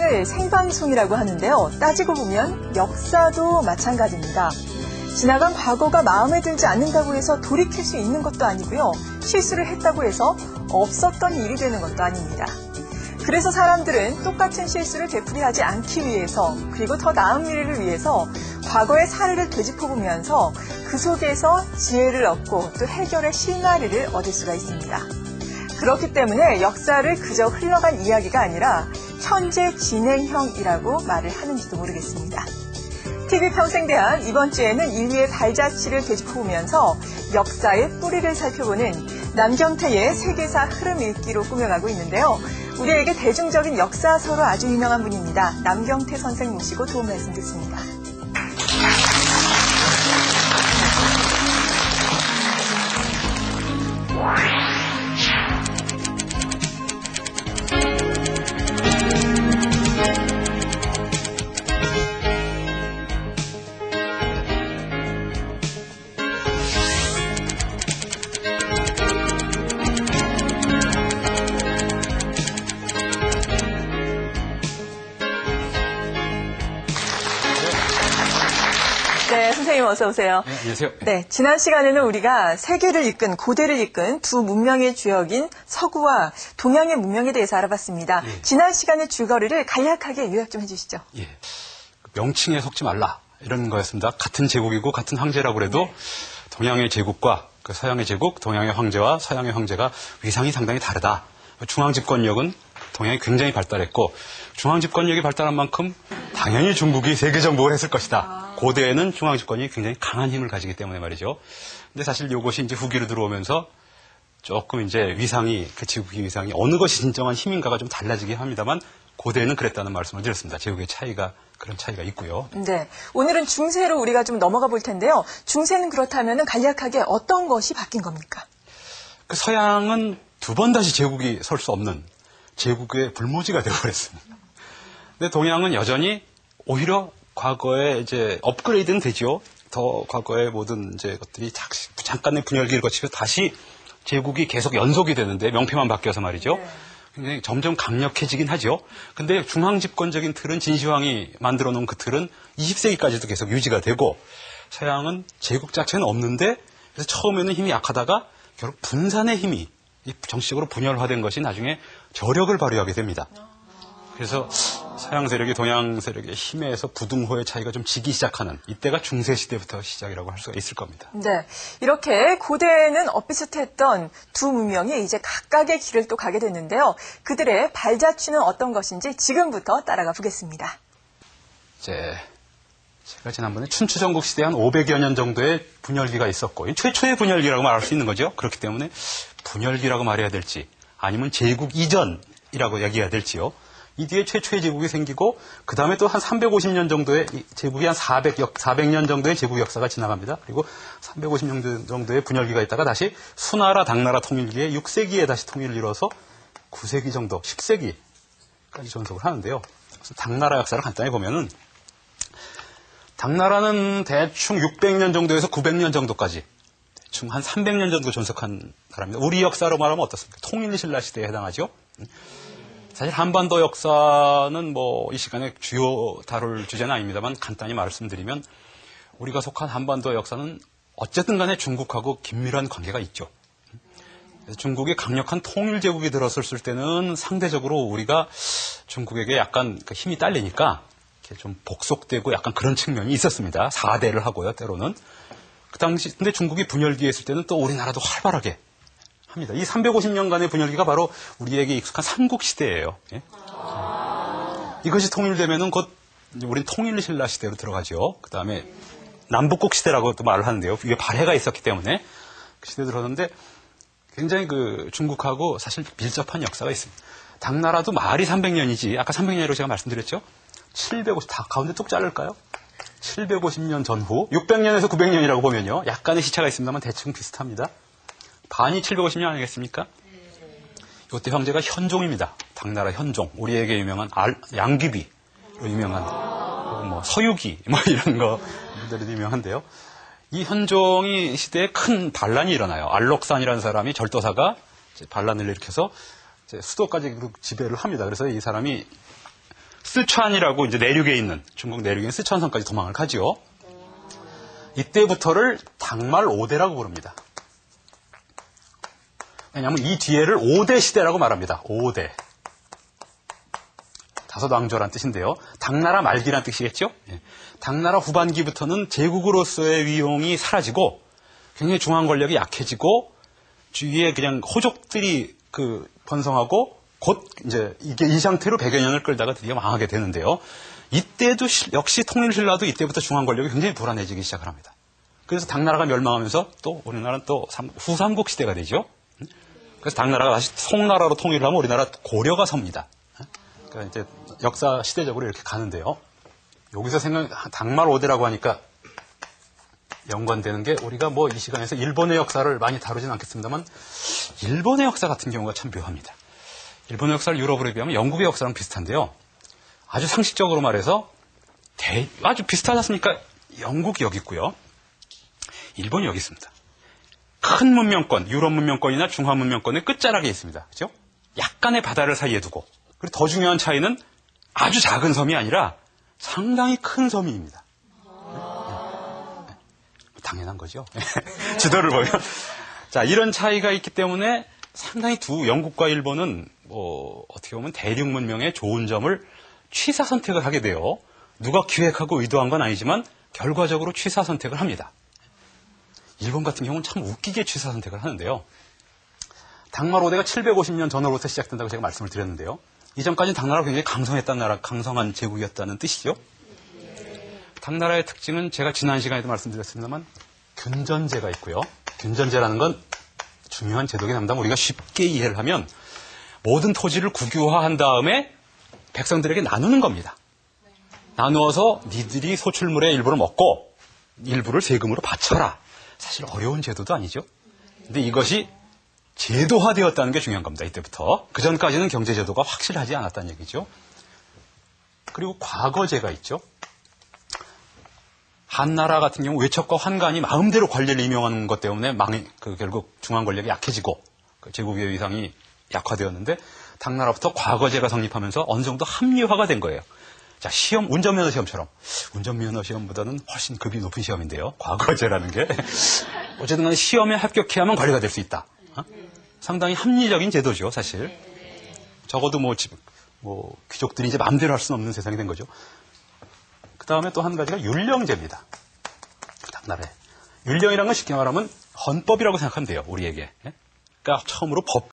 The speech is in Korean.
시간을 생방송이라고 하는데요. 따지고 보면 역사도 마찬가지입니다. 지나간 과거가 마음에 들지 않는다고 해서 돌이킬 수 있는 것도 아니고요. 실수를 했다고 해서 없었던 일이 되는 것도 아닙니다. 그래서 사람들은 똑같은 실수를 되풀이하지 않기 위해서 그리고 더 나은 미래를 위해서 과거의 사례를 되짚어보면서 그 속에서 지혜를 얻고 또 해결의 실마리를 얻을 수가 있습니다. 그렇기 때문에 역사를 그저 흘러간 이야기가 아니라 현재 진행형이라고 말을 하는지도 모르겠습니다. TV평생대학 이번 주에는 인류의 발자취를 되짚어보면서 역사의 뿌리를 살펴보는 남경태의 세계사 흐름 읽기로 꾸며가고 있는데요. 우리에게 대중적인 역사서로 아주 유명한 분입니다. 남경태 선생 모시고 도움 말씀 듣습니다. 네, 선생님 어서 오세요. 네, 안녕하세요. 네, 지난 시간에는 우리가 세계를 이끈, 고대를 이끈 두 문명의 주역인 서구와 동양의 문명에 대해서 알아봤습니다. 예. 지난 시간의 줄거리를 간략하게 요약 좀 해주시죠. 예. 명칭에 속지 말라 이런 거였습니다. 같은 제국이고 같은 황제라고 해도 동양의 제국과 그 서양의 제국, 동양의 황제와 서양의 황제가 위상이 상당히 다르다. 중앙 집권력은 동양이 굉장히 발달했고 중앙 집권력이 발달한 만큼 당연히 중국이 세계 정복을 했을 것이다. 고대에는 중앙 집권이 굉장히 강한 힘을 가지기 때문에 말이죠. 근데 사실 이것이 이제 후기로 들어오면서 조금 이제 위상이, 그 제국의 위상이 어느 것이 진정한 힘인가가 좀 달라지긴 합니다만 고대에는 그랬다는 말씀을 드렸습니다. 제국의 차이가, 그런 차이가 있고요. 네. 오늘은 중세로 우리가 좀 넘어가 볼 텐데요. 중세는 그렇다면 간략하게 어떤 것이 바뀐 겁니까? 그 서양은 두 번 다시 제국이 설 수 없는 제국의 불모지가 되어버렸습니다. 근데 동양은 여전히 오히려 과거에 이제 업그레이드는 되죠. 더 과거의 모든 이제 것들이 잠깐의 분열기를 거치고 다시 제국이 계속 연속이 되는데 명패만 바뀌어서 말이죠. 굉장히 점점 강력해지긴 하죠. 근데 중앙 집권적인 틀은 진시황이 만들어 놓은 그 틀은 20세기까지도 계속 유지가 되고 서양은 제국 자체는 없는데 그래서 처음에는 힘이 약하다가 결국 분산의 힘이 정치적으로 분열화된 것이 나중에 저력을 발휘하게 됩니다. 그래서 서양 세력이 동양 세력의 힘에서 부등호의 차이가 좀 지기 시작하는 이때가 중세시대부터 시작이라고 할 수가 있을 겁니다. 네. 이렇게 고대에는 엇비슷했던 두 문명이 이제 각각의 길을 또 가게 됐는데요. 그들의 발자취는 어떤 것인지 지금부터 따라가 보겠습니다. 제가 지난번에 춘추전국 시대에 한 500여 년 정도의 분열기가 있었고 최초의 분열기라고 말할 수 있는 거죠. 그렇기 때문에 분열기라고 말해야 될지 아니면 제국 이전이라고 얘기해야 될지요. 이 뒤에 최초의 제국이 생기고 그 다음에 또 한 350년 정도의 제국이 한 400년 정도의 제국 역사가 지나갑니다. 그리고 350년 정도의 분열기가 있다가 다시 수나라, 당나라 통일기에 6세기에 다시 통일을 이뤄서 9세기 정도, 10세기까지 존속을 하는데요. 그래서 당나라 역사를 간단히 보면은 당나라는 대충 600년 정도에서 900년 정도까지 대충 한 300년 정도 존속한 나라입니다. 우리 역사로 말하면 어떻습니까? 통일신라 시대에 해당하죠. 사실 한반도 역사는 뭐 이 시간에 주요 다룰 주제는 아닙니다만 간단히 말씀드리면 우리가 속한 한반도 역사는 어쨌든 간에 중국하고 긴밀한 관계가 있죠. 그래서 중국이 강력한 통일제국이 들어섰을 때는 상대적으로 우리가 중국에게 약간 그 힘이 딸리니까 이렇게 좀 복속되고 약간 그런 측면이 있었습니다. 4대를 하고요, 때로는. 그 당시, 근데 중국이 분열기에 있을 때는 또 우리나라도 활발하게 합니다. 이 350년간의 분열기가 바로 우리에게 익숙한 삼국시대예요. 예? 이것이 통일되면은 곧 우린 통일신라 시대로 들어가죠. 그 다음에 남북국 시대라고 또 말을 하는데요. 이게 발해가 있었기 때문에 그 시대에 들어섰는데 굉장히 그 중국하고 사실 밀접한 역사가 있습니다. 당나라도 말이 300년이지 아까 300년이라고 제가 말씀드렸죠. 750, 다 가운데 뚝 자를까요? 750년 전후 600년에서 900년이라고 보면요. 약간의 시차가 있습니다만 대충 비슷합니다. 반이 750년 아니겠습니까? 이때 황제가 현종입니다. 당나라 현종. 우리에게 유명한 양귀비로 유명한 뭐 서유기 뭐 이런 거들이 유명한데요. 이 현종이 시대에 큰 반란이 일어나요. 알록산이라는 사람이 절도사가 반란을 일으켜서 수도까지 지배를 합니다. 그래서 이 사람이 쓰촨이라고 이제 내륙에 있는, 중국 내륙에 있는 쓰촨성까지 도망을 가죠. 이때부터를 당말 5대라고 부릅니다. 왜냐하면 이 뒤에를 5대 시대라고 말합니다. 5대. 다섯왕조란 뜻인데요. 당나라 말기란 뜻이겠죠? 예. 당나라 후반기부터는 제국으로서의 위용이 사라지고 굉장히 중앙 권력이 약해지고 주위에 그냥 호족들이 번성하고 곧 이제 이게 이 상태로 100여 년을 끌다가 드디어 망하게 되는데요. 이때도 역시 통일신라도 이때부터 중앙 권력이 굉장히 불안해지기 시작을 합니다. 그래서 당나라가 멸망하면서 또 우리나라는 또 후삼국 시대가 되죠. 그래서 당나라가 다시 송나라로 통일을 하면 우리나라 고려가 섭니다. 그러니까 이제 역사 시대적으로 이렇게 가는데요. 여기서 당말 5대라고 하니까 연관되는 게 우리가 뭐 이 시간에서 일본의 역사를 많이 다루진 않겠습니다만 일본의 역사 같은 경우가 참 묘합니다. 일본의 역사를 유럽으로 비하면 영국의 역사랑 비슷한데요. 아주 상식적으로 말해서 아주 비슷하지 않습니까? 영국이 여기 있고요. 일본이 여기 있습니다. 큰 문명권, 유럽 문명권이나 중화 문명권의 끝자락에 있습니다. 그죠? 약간의 바다를 사이에 두고. 그리고 더 중요한 차이는 아주 작은 섬이 아니라 상당히 큰 섬입니다. 당연한 거죠. 지도를 보면. 자, 이런 차이가 있기 때문에 상당히 영국과 일본은 어떻게 보면 대륙 문명의 좋은 점을 취사 선택을 하게 돼요. 누가 기획하고 의도한 건 아니지만 결과적으로 취사 선택을 합니다. 일본 같은 경우는 참 웃기게 취사 선택을 하는데요. 당말 5대가 750년 전으로부터 시작된다고 제가 말씀을 드렸는데요. 이전까지는 당나라가 굉장히 강성한 제국이었다는 뜻이죠. 당나라의 특징은 제가 지난 시간에도 말씀드렸습니다만 균전제가 있고요. 균전제라는 건 중요한 제도긴 합니다. 우리가 쉽게 이해를 하면 모든 토지를 국유화한 다음에 백성들에게 나누는 겁니다. 나누어서 니들이 소출물의 일부를 먹고 일부를 세금으로 바쳐라. 사실 어려운 제도도 아니죠. 근데 이것이 제도화되었다는 게 중요한 겁니다. 이때부터. 그전까지는 경제제도가 확실하지 않았다는 얘기죠. 그리고 과거제가 있죠. 한나라 같은 경우 외척과 환관이 마음대로 관리를 임용하는 것 때문에 결국 중앙 권력이 약해지고 제국의 위상이 약화되었는데 당나라부터 과거제가 성립하면서 어느 정도 합리화가 된 거예요. 자, 운전면허 시험처럼. 운전면허 시험보다는 훨씬 급이 높은 시험인데요. 과거제라는 게. 어쨌든 간에 시험에 합격해야만 관리가 될 수 있다. 상당히 합리적인 제도죠, 사실. 적어도 귀족들이 이제 마음대로 할 수는 없는 세상이 된 거죠. 그 다음에 또 한 가지가 율령제입니다. 당나라에. 율령이라는 건 쉽게 말하면 헌법이라고 생각하면 돼요, 우리에게. 그러니까 처음으로 법